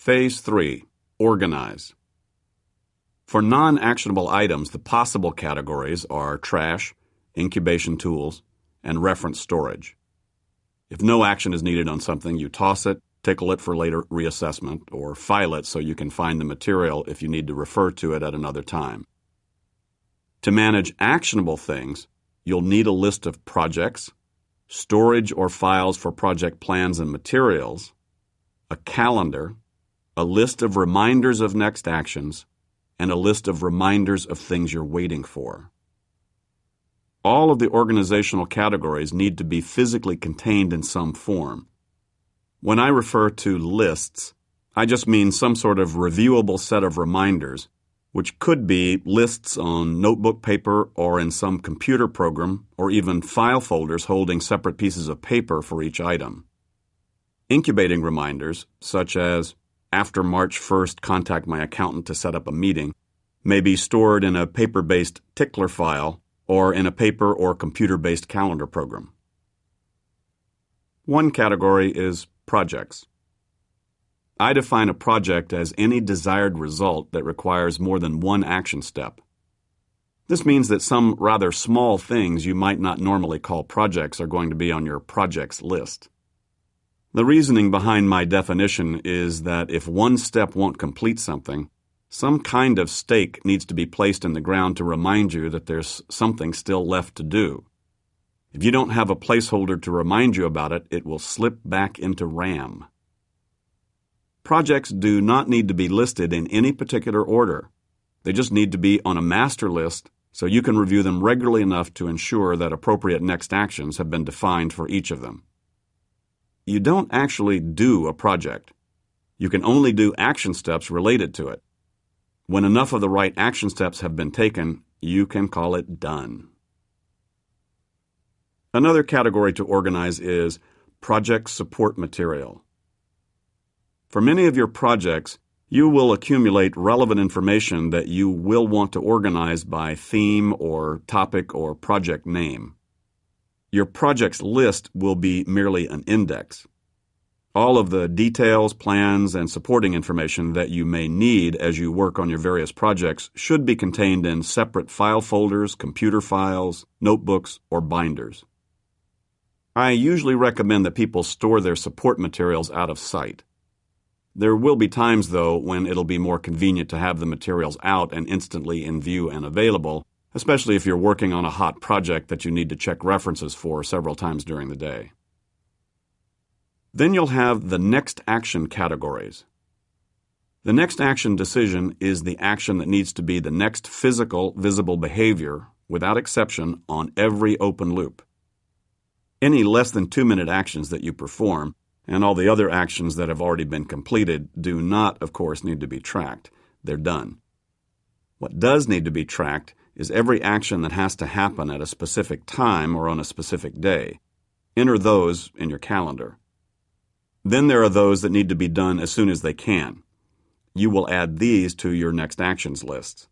Phase 3. Organize. For non-actionable items, the possible categories are trash, incubation tools, and reference storage. If no action is needed on something, you toss it, tickle it for later reassessment, or file it so you can find the material if you need to refer to it at another time. To manage actionable things, you'll need a list of projects, storage or files for project plans and materials, a calendar, a list of reminders of next actions, and a list of reminders of things you're waiting for. All of the organizational categories need to be physically contained in some form. When I refer to lists, I just mean some sort of reviewable set of reminders, which could be lists on notebook paper or in some computer program, or even file folders holding separate pieces of paper for each item. Incubating reminders, such as after March 1st, contact my accountant to set up a meeting, may be stored in a paper-based tickler file or in a paper or computer-based calendar program. One category is projects. I define a project as any desired result that requires more than one action step. This means that some rather small things you might not normally call projects are going to be on your projects list. The reasoning behind my definition is that if one step won't complete something, some kind of stake needs to be placed in the ground to remind you that there's something still left to do. If you don't have a placeholder to remind you about it, it will slip back into RAM. Projects do not need to be listed in any particular order. They just need to be on a master list so you can review them regularly enough to ensure that appropriate next actions have been defined for each of them. You don't actually do a project. You can only do action steps related to it. When enough of the right action steps have been taken, you can call it done. Another category to organize is project support material. For many of your projects, you will accumulate relevant information that you will want to organize by theme or topic or project name. Your projects list will be merely an index. All of the details, plans, and supporting information that you may need as you work on your various projects should be contained in separate file folders, computer files, notebooks, or binders. I usually recommend that people store their support materials out of sight. There will be times, though, when it'll be more convenient to have the materials out and instantly in view and available, especially if you're working on a hot project that you need to check references for several times during the day. Then you'll have the next action categories. The next action decision is the action that needs to be the next physical, visible behavior, without exception, on every open loop. Any less than 2-minute actions that you perform, and all the other actions that have already been completed, do not, of course, need to be tracked. They're done. What does need to be tracked is every action that has to happen at a specific time or on a specific day. Enter those in your calendar. Then there are those that need to be done as soon as they can. You will add these to your next actions lists.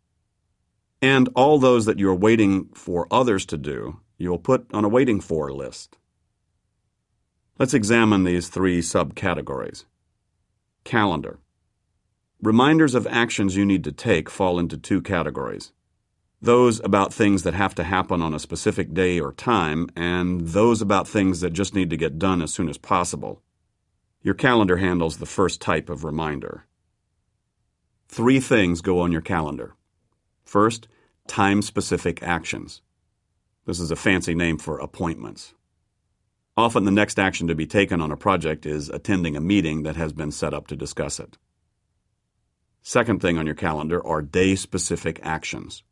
And all those that you're waiting for others to do, you will put on a waiting for list. Let's examine these 3 subcategories. Calendar. Reminders of actions you need to take fall into 2 categories. Those about things that have to happen on a specific day or time, and those about things that just need to get done as soon as possible. Your calendar handles the first type of reminder. 3 things go on your calendar. First, time-specific actions. This is a fancy name for appointments. Often the next action to be taken on a project is attending a meeting that has been set up to discuss it. Second thing on your calendar are day-specific actions.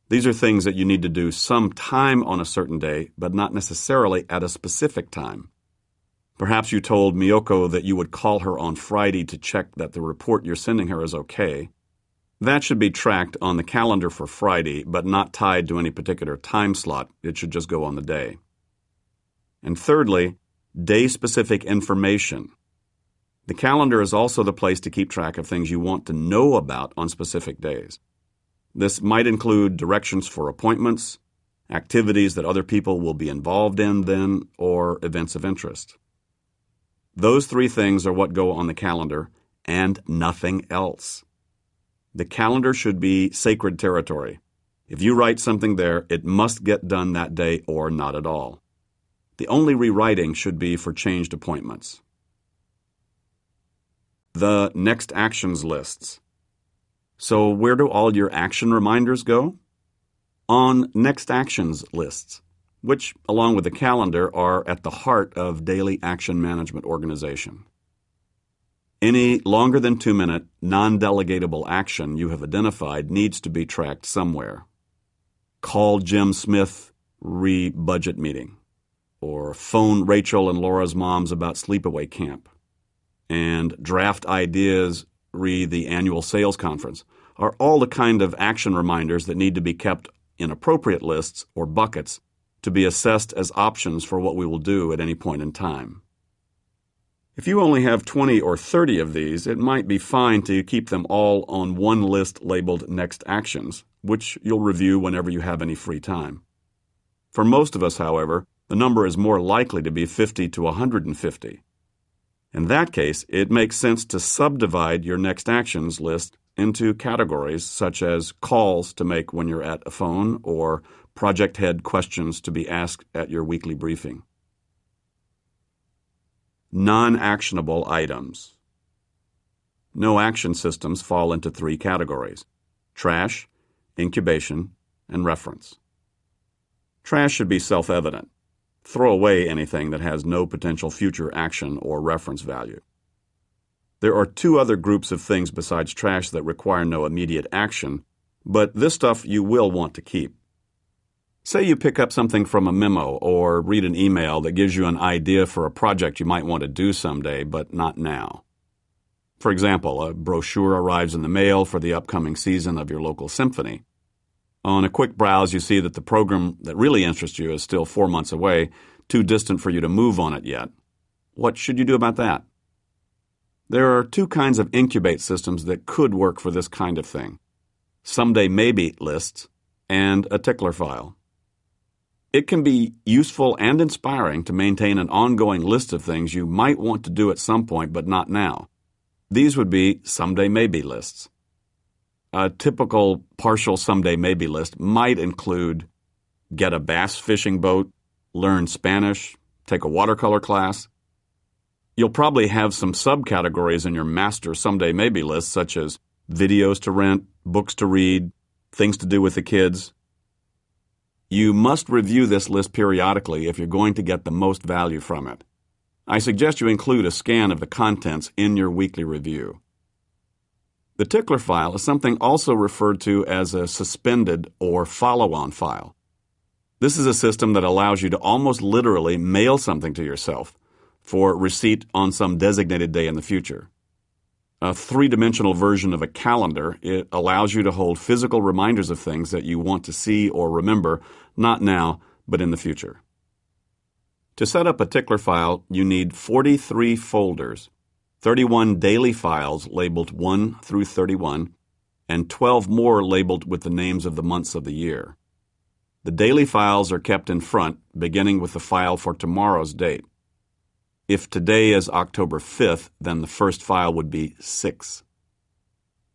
These are things that you need to do some time on a certain day, but not necessarily at a specific time. Perhaps you told Miyoko that you would call her on Friday to check that the report you're sending her is okay. That should be tracked on the calendar for Friday, but not tied to any particular time slot. It should just go on the day. And thirdly, day-specific information. The calendar is also the place to keep track of things you want to know about on specific days. This might include directions for appointments, activities that other people will be involved in then, or events of interest. Those 3 things are what go on the calendar, and nothing else. The calendar should be sacred territory. If you write something there, it must get done that day or not at all. The only rewriting should be for changed appointments. The next actions lists. So where do all your action reminders go? On next actions lists, which, along with the calendar, are at the heart of daily action management organization. Any longer than 2-minute, non-delegatable action you have identified needs to be tracked somewhere. Call Jim Smith re-budget meeting, or phone Rachel and Laura's moms about sleepaway camp, and draft ideas re the annual sales conference are all the kind of action reminders that need to be kept in appropriate lists or buckets to be assessed as options for what we will do at any point in time. If you only have 20 or 30 of these, it might be fine to keep them all on one list labeled Next Actions, which you'll review whenever you have any free time. For most of us, however, the number is more likely to be 50 to 150. In that case, it makes sense to subdivide your Next Actions list into categories such as calls to make when you're at a phone or project head questions to be asked at your weekly briefing. Non-actionable items. No action systems fall into 3 categories: trash, incubation, and reference. Trash should be self-evident. Throw away anything that has no potential future action or reference value. There are 2 other groups of things besides trash that require no immediate action, but this stuff you will want to keep. Say you pick up something from a memo or read an email that gives you an idea for a project you might want to do someday, but not now. For example, a brochure arrives in the mail for the upcoming season of your local symphony. On a quick browse, you see that the program that really interests you is still 4 months away, too distant for you to move on it yet. What should you do about that? There are 2 kinds of incubate systems that could work for this kind of thing: someday maybe lists and a tickler file. It can be useful and inspiring to maintain an ongoing list of things you might want to do at some point but not now. These would be someday maybe lists. A typical partial someday maybe list might include get a bass fishing boat, learn Spanish, take a watercolor class. You'll probably have some subcategories in your master someday maybe list, such as videos to rent, books to read, things to do with the kids. You must review this list periodically if you're going to get the most value from it. I suggest you include a scan of the contents in your weekly review. The tickler file is something also referred to as a suspended or follow-on file. This is a system that allows you to almost literally mail something to yourself for receipt on some designated day in the future. A 3-dimensional version of a calendar, it allows you to hold physical reminders of things that you want to see or remember, not now, but in the future. To set up a tickler file, you need 43 folders, 31 daily files labeled 1 through 31, and 12 more labeled with the names of the months of the year. The daily files are kept in front, beginning with the file for tomorrow's date. If today is October 5th, then the first file would be 6.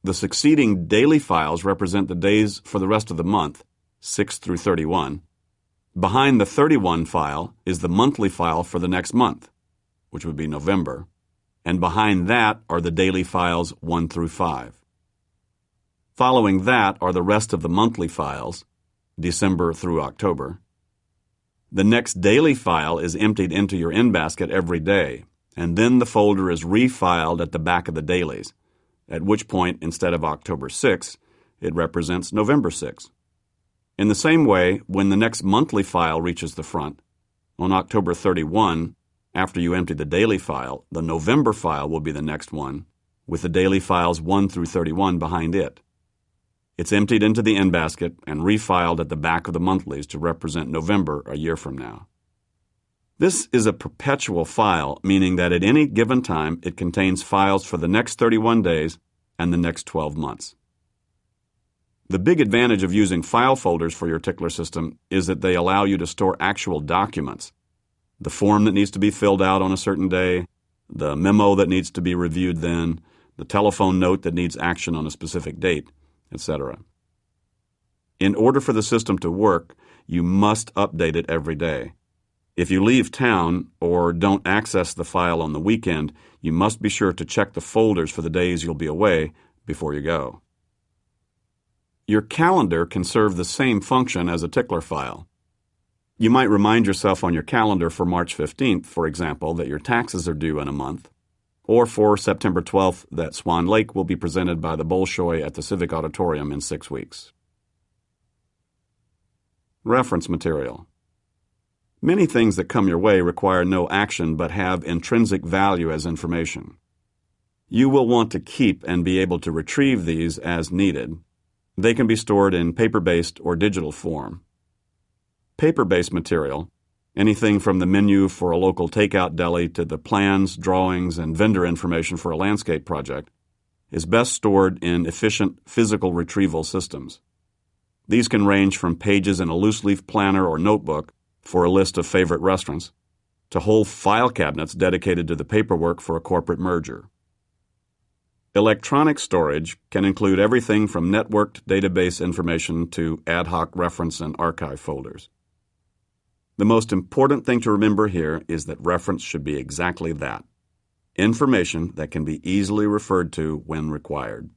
The succeeding daily files represent the days for the rest of the month, 6 through 31. Behind the 31 file is the monthly file for the next month, which would be November, and behind that are the daily files 1 through 5. Following that are the rest of the monthly files, December through October. The next daily file is emptied into your in-basket every day, and then the folder is refiled at the back of the dailies, at which point, instead of October 6, it represents November 6. In the same way, when the next monthly file reaches the front, on October 31, after you empty the daily file, the November file will be the next one, with the daily files 1 through 31 behind it. It's emptied into the in-basket and refiled at the back of the monthlies to represent November a year from now. This is a perpetual file, meaning that at any given time it contains files for the next 31 days and the next 12 months. The big advantage of using file folders for your tickler system is that they allow you to store actual documents. The form that needs to be filled out on a certain day, the memo that needs to be reviewed then, the telephone note that needs action on a specific date, etc. In order for the system to work, you must update it every day. If you leave town or don't access the file on the weekend, you must be sure to check the folders for the days you'll be away before you go. Your calendar can serve the same function as a tickler file. You might remind yourself on your calendar for March 15th, for example, that your taxes are due in a month, or for September 12th that Swan Lake will be presented by the Bolshoi at the Civic Auditorium in 6 weeks. Reference material. Many things that come your way require no action but have intrinsic value as information. You will want to keep and be able to retrieve these as needed. They can be stored in paper-based or digital form. Paper-based material, anything from the menu for a local takeout deli to the plans, drawings, and vendor information for a landscape project, is best stored in efficient physical retrieval systems. These can range from pages in a loose-leaf planner or notebook for a list of favorite restaurants, to whole file cabinets dedicated to the paperwork for a corporate merger. Electronic storage can include everything from networked database information to ad hoc reference and archive folders. The most important thing to remember here is that reference should be exactly that: information that can be easily referred to when required.